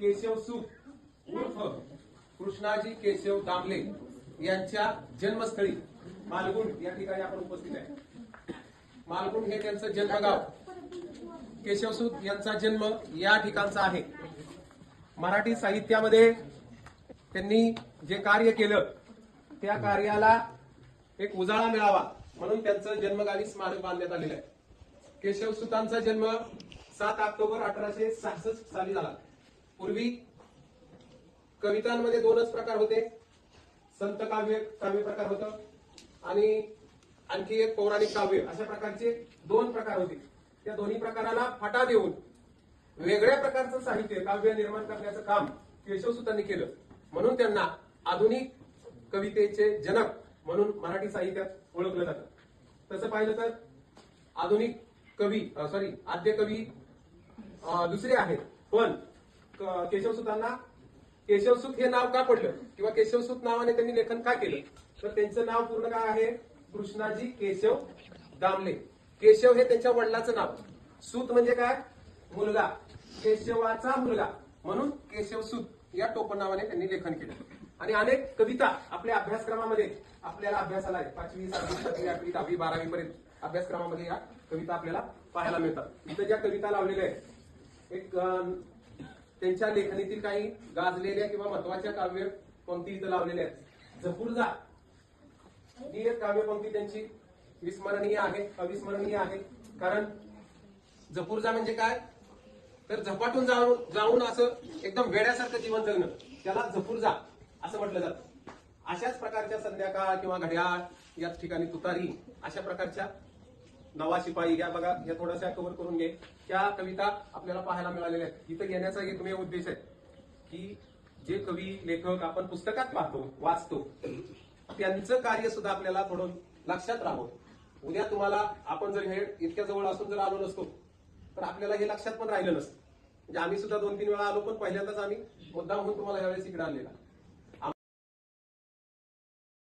केशवसूत उर्फ कृष्णाजी केशव दामले यांच्या जन्मस्थळी मालगुण या ठिकाणी आपण उपस्थित आहे। मालगुण हे त्यांचं जन्मगाव। केशवसूत यांचा जन्म या ठिकाणचा आहे। मराठी साहित्यामध्ये त्यांनी जे कार्य केलं त्या कार्याला एक उजाळा मिळावा म्हणून त्यांचं जन्मगावी स्मारक बांधण्यात आलेलं आहे। केशवसूतांचा जन्म 7 ऑक्टोबर 1866 साली झाला। पूर्वी कवितांमध्ये 2च प्रकार होते, संत काव्य प्रकार होतं आणि आणखी एक पौराणिक काव्य, अशा प्रकारचे 2 प्रकार होते। त्या दोन्ही प्रकाराला फाटा देऊन वेगळ्या प्रकारचं साहित्य काव्य निर्माण करण्याचं काम केशवसूतांनी केलं म्हणून त्यांना आधुनिक कवितेचे जनक म्हणून मराठी साहित्यात ओळखलं जातं। तसं पाहिलं तर आधुनिक कवी आद्य कवी दुसरे आहेत, पण केशवसूतांना केशवसूत हे नाव का पडलं किंवा केशवसूत नावाने त्यांनी लेखन का केलं तर त्यांचं नाव पूर्ण काय आहे, कृष्णाजी केशव दामले। केशव हे त्यांच्या वडिलांचं नाव, सूत म्हणजे काय, मुलगा, केशवाचा मुलगा, म्हणून केशवसूत या टोपण नावाने त्यांनी लेखन केलं। आणि अनेक कविता आपल्या अभ्यासक्रमामध्ये आपल्याला अभ्यासाला आहे, 5वी 7वी 7वी 8वी 10वी 12वी पर्यंत अभ्यासक्रमामध्ये या कविता आपल्याला पाहायला मिळतात। इथं ज्या कविता लावलेल्या आहेत एक त्यांच्या लेखणीतील काही गाजलेल्या किंवा महत्वाच्या काव्य पंक्ती इथं लावलेल्या आहेत। झपूर्झा ही एक काव्यपंक्ती त्यांची विस्मरणीय आहे, अविस्मरणीय आहे। कारण झपूर्झा म्हणजे काय तर झपाटून जाऊन असं एकदम वेड्यासारखं जीवन जगणं, त्याला झपूर्झा असं म्हटलं जातं। अशाच प्रकारच्या संध्याकाळ किंवा घड्याळ, या ठिकाणी तुतारी, अशा प्रकारच्या नवा शिपाई, या बघा, या थोड्याशा कव्हर करून घे, त्या कविता आपल्याला पाहायला मिळालेल्या आहेत। इथं येण्याचा एकमेव उद्देश आहे की जे कवी लेखक आपण पुस्तकात पाहतो वाचतो त्यांचं कार्य सुद्धा आपल्याला थोडं लक्षात राहावं। उद्या तुम्हाला आपण जर हे इतक्या जवळ असून जर आलो नसतो तर आपल्याला हे लक्षात पण राहिलं नसतं। म्हणजे आम्ही सुद्धा 2-3 वेळा आलो, पण पहिल्यांदाच आम्ही मुद्दाम म्हणून तुम्हाला यावेळेस इकडे आलेला।